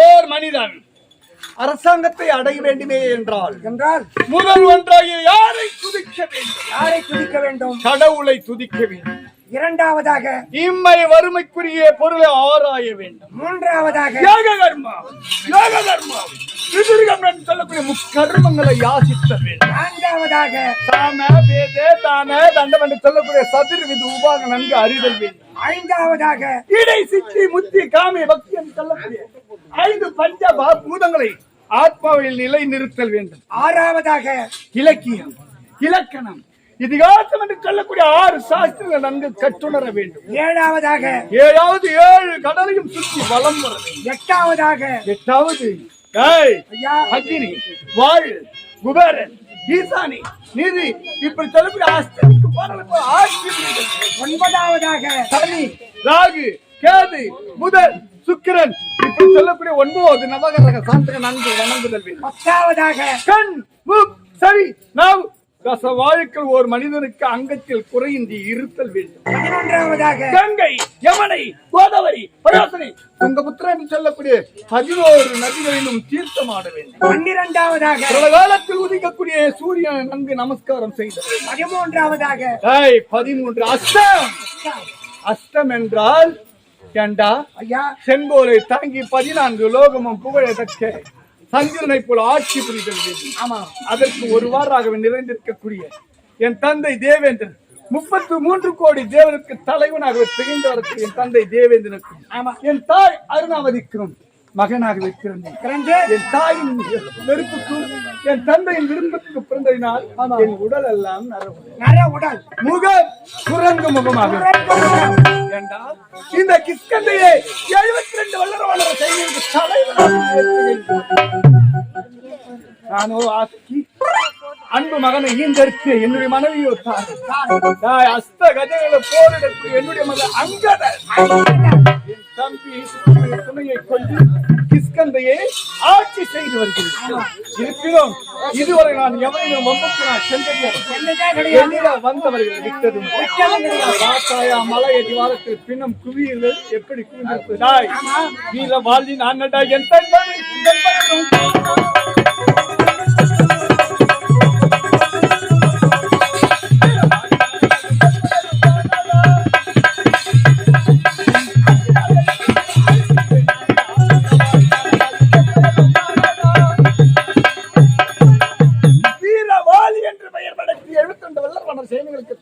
ஓர் மனிதன் அரசாங்கத்தை அடைய வேண்டுமே என்றால் முதல் ஒன்றாக யாரை துதிக்க வேண்டும்? கடவுளை துதிக்க வேண்டும். இரண்டாவதாக இம்மை வறுமைக்குரிய பொருளை ஆராய வேண்டும். மூன்றாவதாக யோக கர்மம் என்று சொல்லக்கூடிய முக்கர்மங்களை யாசித்த வேண்டும். நான்காவதாக சாம வேத தான தண்டம் என்று சொல்லக்கூடிய சதுர்வித உபாக நன்கு அறிதல் வேண்டும். ஐந்தாவதாக இடை சித்தி முத்தி காமிய பக்தி என்று சொல்லக்கூடிய 5 பஞ்ச பூதங்களை ஆத்மாவில் நிலை நிறுத்தல் வேண்டும். ஆறாவதாக இலக்கியம் இலக்கணம் இதிகாசம் என்று சொல்லக்கூடிய 6 சாஸ்திரங்கள் நன்கு கற்றுணர வேண்டும். ஏழாவதாக 7 கடலையும் சுற்றி வலம் வர வேண்டும். எட்டாவது அக்னி வாழு குபேரன் ஈசானி நிதி இப்படி சொல்லக்கூடிய அஷ்டமிக்கு பாடலுக்கு ஆட்சி. ஒன்பதாவதாக சனி ராகு கேது புதன் சுக்கிரன் இப்படி சொல்லக்கூடிய 9 நவகிரக சாஸ்திரங்கள் நன்கு வணங்குதல் வேண்டும். பத்தாவதாக கண் மூக்கு செவி நாவு ரச வாழ்க்கள் ஒரு மனிதனுக்கு அங்கத்தில் குறையின்றி இருத்தல் வேண்டும். 11ஆவதாக கங்கை யமுனை கோதாவரி பராசனை துங்கபுத்திரா என்று சொல்லக்கூடிய 11 நதிகளிலும் தீர்த்தமாட வேண்டும். 12ஆவதாக காலத்தில் உதிக்கக்கூடிய சூரியன் நன்கு நமஸ்காரம் செய்தல். 13ஆவதாக 13 அஷ்டம் என்றால் ஏண்டா செங்கோலை தாங்கி 14 லோகமும் புகழத்தக்க சந்திரனை போல ஆட்சி புரிதல் வேண்டும். ஆமா, அதற்கு ஒருவாறாகவே நிறைந்திருக்கக்கூடிய என் தந்தை தேவேந்திரன் 33 கோடி தேவனுக்கு தலைவனாக திகழ்ந்து வரக்கூடிய என் தந்தை தேவேந்திரனுக்கும் என் தாய் அருணாவதிக்கும் மகனாக பிறந்தேன். என் தாயின் நெருப்புக்கும் என் தந்தையின் விருப்பத்துக்கு பிறந்ததினால் என் உடல் எல்லாம் உடல் முகம் குரங்கு முகமாக என்றால் இந்த கிஷ்கந்தையை 72 வல்லரவான சைனியருக்கு தலைவனாக நானோ ஆக்கி அன்பு மகனை ஈந்தெடுத்து என்னுடைய மனைவியோ தாய் அஸ்த கதைகளை போரிடக்கூடிய என்னுடைய மகன் அங்கதன் தம்பி துணையை கொண்டு கிஷ்கந்தையை ஆட்சி செய்து வருகிறேன். இருப்பினும் இதுவரை நான் எவரையும் வந்தவர்கள் விட்டதும் மலை அடிவாரத்தில் பின்னும் குவியல்கள் எப்படி குவிந்திருப்பதாய் வீர வாழ்வி நான் என்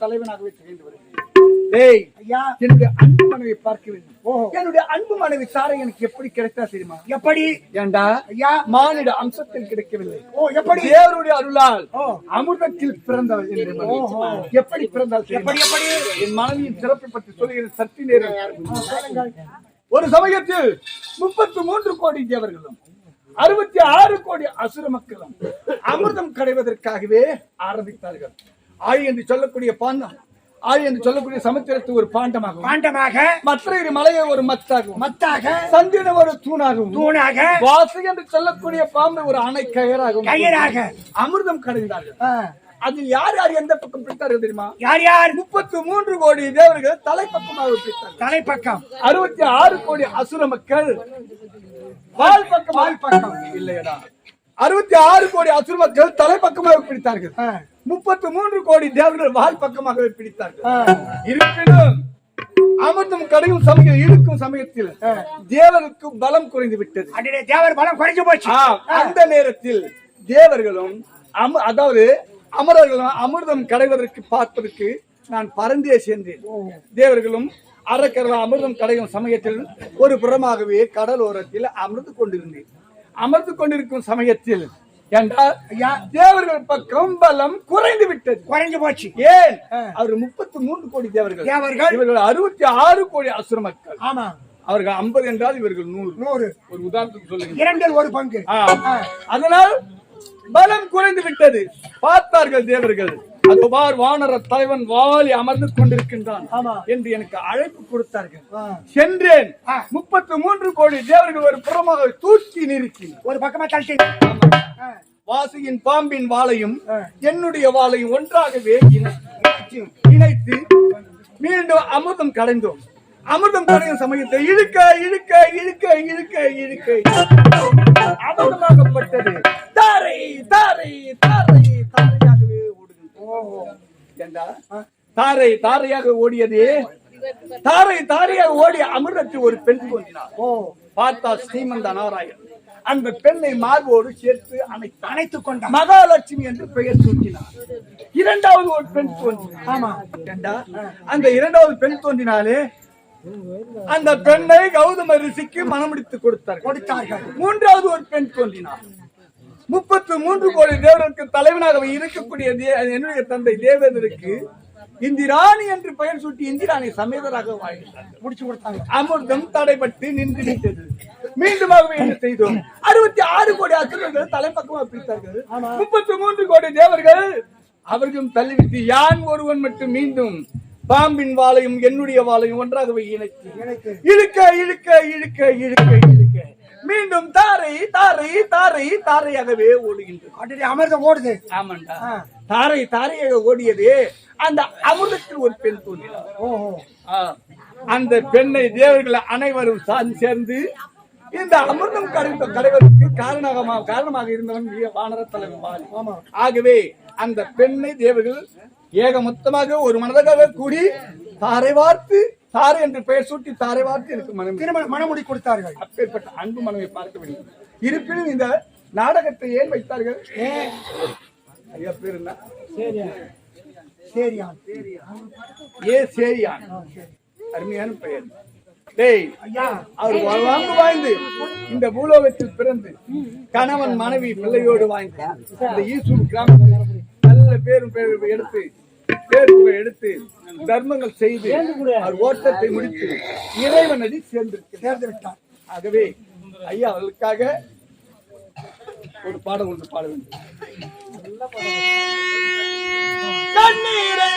தலைவனாகவே திகழ்ந்து வருகிறேன். என்னுடைய அன்பு மனைவி பார்க்க வேண்டும். என்னுடைய அன்பு மனைவி சாரை எனக்கு எப்படி கிடைத்தா தெரியுமா? எப்படி? ஏண்டா மானிட அம்சத்தில் கிடைக்கவில்லை. எப்படி? தேவருடைய அருளால் அமிர்தத்தில் பிறந்தவள். எப்படி பிறந்தால் என் மனைவியின் சிறப்பை பற்றி சொல்லுகிற சற்று நேரம். ஒரு சமயத்தில் 33 கோடி தேவர்களும் 66 கோடி அசுர மக்களும் அமிர்தம் கடைவதற்காகவே ஆரம்பித்தார்கள். ஆழி என்று சொல்லக்கூடிய பாண்டம், ஆழி என்று சொல்லக்கூடிய சமுத்திரத்து ஒரு பாண்டமாகும், மற்ற இரு மலையை ஒரு மத்தாக, சந்திரன் ஒரு தூணாகும், வாசு என்று சொல்லக்கூடிய பாம்பு ஒரு அணை கயிறாகும், அமிர்தம் கடைந்தார்கள். அதில் யார் யார் எந்த பக்கம் பிடித்தார்கள் தெரியுமா? யார் யார்? 33 கோடி தேவர்கள் தலைப்பக்கமாக பிடித்தார்கள். தலைப்பக்கம் 66 கோடி அசுர மக்கள் வால் பக்கம் இல்லையடா. 66 கோடி அசுர மக்கள் தலைப்பக்கமாக பிடித்தார்கள். 33 கோடி தேவர்கள் வால் பக்கமாகவே பிடித்தார்கள். இருப்பினும் அமிர்தம் கடையும் சமயம் இருக்கும் சமயத்தில் தேவருக்கு பலம் குறைந்து விட்டது. தேவர் பலம் குறைஞ்சு போச்சு. அந்த நேரத்தில் தேவர்களும் அதாவது அமரர்களும் அமிர்தம் கடைவதற்கு பார்ப்பதற்கு நான் பறந்தே சென்றேன். தேவர்களும் அரக்கர்களும் அமிர்தம் கடையும் சமயத்தில் ஒரு புறமாகவே கடலோரத்தில் அமர்ந்து கொண்டிருந்தேன். அமர்ந்து கொண்டிருக்கும் சமயத்தில் என்றால் தேவர்கள் பக்கம் பலம் குறைந்து விட்டது, குறைஞ்சு போச்சு. ஏன்? அவர் 33 கோடி தேவர்கள், இவர்கள் 66 கோடி அசுர மக்கள். ஆமா, அவர்கள் 50 என்றால் இவர்கள் 100. ஒரு உதாரணத்துக்கு சொல்லுங்க, 2 பங்கு. அதனால் பலம் குறைந்து விட்டது. பார்த்தார்கள் தேவர்கள், அதுபார் வானர தலைவன் வாலி அமர்ந்து கொண்டிருக்கின்றான் என்று எனக்கு அழைப்பு கொடுத்தார்கள். சென்றேன். 33 கோடி தேவர்கள் ஒரு புறமாக தூக்கி நிறுத்தி ஒரு பக்கமா தள்ளி, வாசியின் பாம்பின் வாளையும் என்னுடைய வாளையும் ஒன்றாகவே இணைத்து மீண்டும் அமிர்தம் கடைந்தோம். அமிர்தம் கடையும் சமயத்தை இழுக்க இழுக்க இழுக்க இழுக்க இழுக்க அமிர்தமாகப்பட்டது தாரை தாரை தாரை தாரையாகவே ஓடுகின்றது. தாரை தாரையாக ஓடியது. தாரை தாரையாக ஓடிய அமிர்தத்தில் ஒரு பெண் தோன்றினார். பார்த்தா ஸ்ரீமந்த நாராயணன். அந்த பெண்ணை மார்போடு சேர்த்து அணைத்துக் கொண்டார். மகாலட்சுமி என்று பெயர் சூட்டினார். இரண்டாவது ஒரு பெண் தோன்றினார். ஆமா, அந்த இரண்டாவது பெண் தோன்றினாலே அந்த பெண்ணை கௌதம ரிஷிக்கு மனமுடித்து கொடுத்தார்கள். மூன்றாவது ஒரு பெண் தோன்றினார். 33 கோடி தேவர்களுக்கு தலைவனாக இருக்கக்கூடிய என்னுடைய தந்தை தேவேந்திரருக்கு இந்திராணி என்று பெயர் சூட்டி இந்திராணி சமேதராக முடிச்சு கொடுத்தாங்க. அமிர்தம் தடைபட்டு நின்று விட்டது. மீண்டுமாக என்ன செய்தோம்? 66 கோடி அசுரர்கள் தலைப்பக்கமாக பிடித்தார்கள். 33 கோடி தேவர்கள் அவர்களும் தள்ளிவிட்டு யான் ஒருவன் மட்டும் மீண்டும் பாம்பின் வாளையும் என்னுடைய வாளையும் ஒன்றாகவே இணைத்து இழுக்க இழுக்க இழுக்க இழுக்க இழுக்க மீண்டும் தாரை தாரை தாரை தாரையாகவே ஓடுகின்றது. அமிர்தம் ஓடுது. ஆமாண்டா, தாரை தாரையாக ஓடியது. அந்த அமிர்தத்தில் ஒரு பெண் தோன்றினார். அந்த பெண்ணை தேவர்கள் அனைவரும் சேர்ந்து இந்த அமிர்தம் கடைவதற்கு காரணமாக இருந்தவன் வானர தலைவன் வாலி. ஆகவே அந்த பெண்ணை தேவர்கள் ஏக மொத்தமாக ஒரு மனதாக கூடி தாரை வார்த்து, தாரை என்று பெயர் சூட்டி தாரை வார்த்து எனக்கு மனமுடி கொடுத்தார்கள். அப்பேற்பட்ட அன்பு மனவை பார்க்க வேண்டும். இருப்பினும் இந்த நாடகத்தை ஏன் வைத்தார்கள்? ஐயா பேர் என்ன? சேரியான். அருமையான பெயர். அவர் வாழ்ந்து இந்த பூலோகத்தில் பிறந்து கணவன் மனைவி பிள்ளையோடு வாழ்ந்து இந்த ஈசூர் கிராமத்தில் நல்ல பேரும் எடுத்து தர்மங்கள் செய்து அவர் ஓட்டத்தை முடித்து இறைவனடி சேர்ந்து விட்டார். ஆகவே ஐயா அவர்களுக்காக ஒரு பாடம் ஒன்று பாட வேண்டும். கண்ணீரை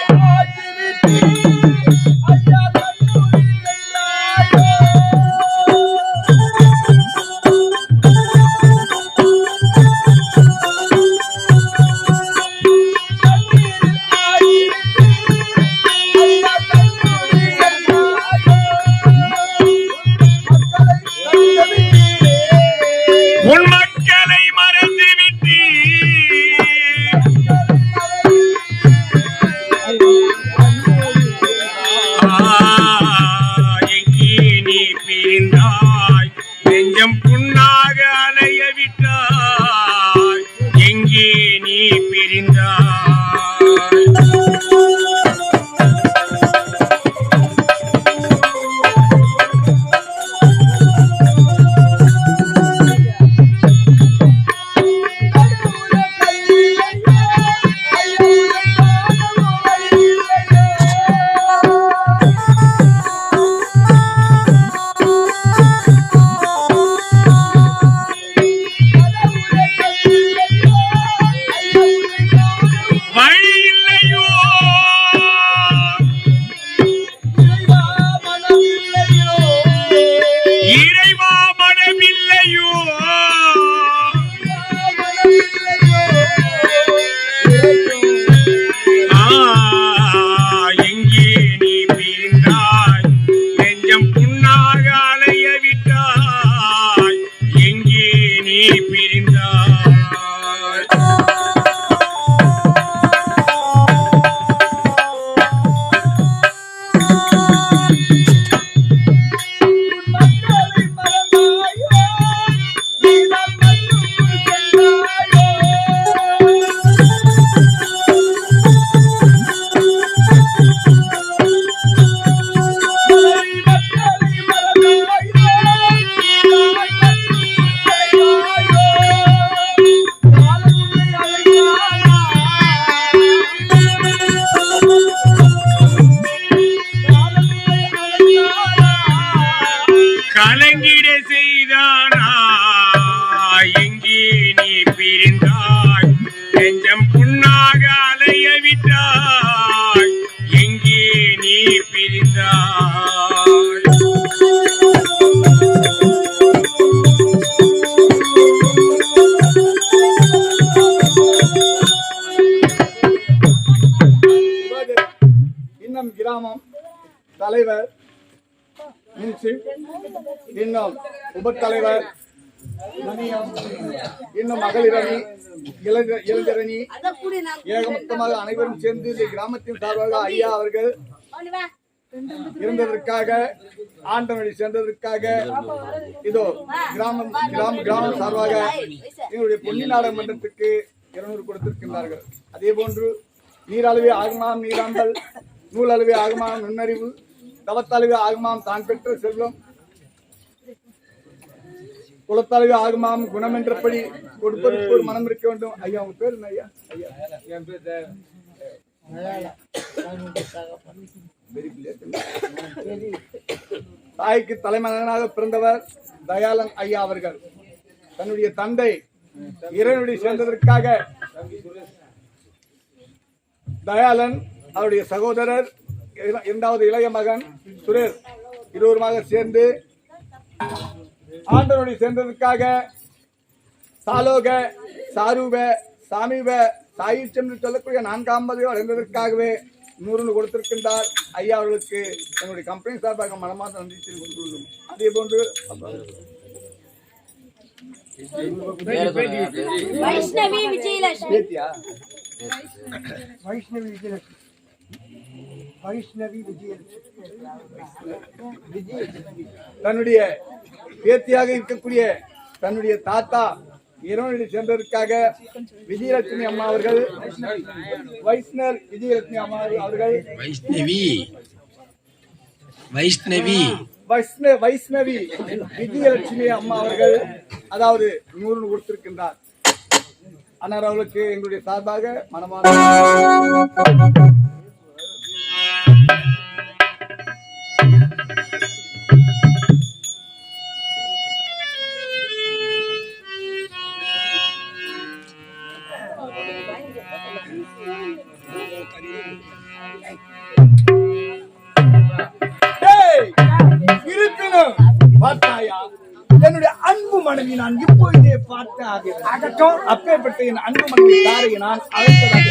இன்னும் கிராமம் தலைவர், இன்னும் உபத்தலைவர், இன்னும் மகளிர் அணி, இளைஞர் அணி, ஏகமொத்தமாக அனைவரும் சேர்ந்து இந்த கிராமத்தின் சார்பாக ஐயா அவர்கள் இருந்ததற்காக, ஆண்டவனை சென்றதற்காக இதோ கிராமம் சார்பாக எங்களுடைய பொன்னி நாடாளுமன்றத்துக்கு 200 கொடுத்திருக்கின்றார்கள். அதே போன்று நீரளவே ஆகுமாம் நீராண்டல், நூலளவே ஆகுமாம் நுண்ணறிவு, தவத்தளவே ஆகுமாம் தான் பெற்ற செல்வம், குலத்தளவே ஆகுமாம் குணம் என்றபடி கொடுப்பதற்கு ஒரு மனம் இருக்க வேண்டும். ஐயா உங்க பேர் என்ன ஐயா? ஐயா என் பேர் தாய்க்கு தலைமகனாக பிறந்தவர் தயாளன் ஐயா அவர்கள். தன்னுடைய தந்தை இறைவனுடைய சேர்ந்ததற்காக தயாளன், அவருடைய சகோதரர் இரண்டாவது இளைய மகன் சுரேஷ் இருவருமாக சேர்ந்து ஆண்டவனுடைய சேர்ந்ததற்காக சாலோக, சாரூப, சாமீப, சாயிச்சம் என்று சொல்லக்கூடிய 4வது அடைந்ததற்காகவே 100 கொடுத்திருக்கின்றார். ஐயா அவர்களுக்கு தன்னுடைய கம்பெனி சார்பாக மனமார்ந்த நன்றி தெரிவித்துள்ளோம். அதே போன்று வைஷ்ணவி விஜயலட்சுமி தன்னுடைய பேத்தியாக இருக்கக்கூடிய தன்னுடைய தாத்தா இறைவனுடைய சென்றதற்காக விஜயலட்சுமி அம்மா அவர்கள், வைஷ்ணர் விஜயலட்சுமி அம்மா அவர்கள், வைஷ்ணவி விஜயலட்சுமி அம்மா அவர்கள் அதாவது 100 கொடுத்திருக்கின்றார். அன்னார் அவர்களுக்கு எங்களுடைய சார்பாக மனமான பார்த்தாயா என்னுடைய அன்பு மனைவி நான் இப்பொழுதே பார்த்து ஆகட்டும். அப்பேற்பட்ட என் அன்பு மனைவி தாரையை நான் அழைத்ததாக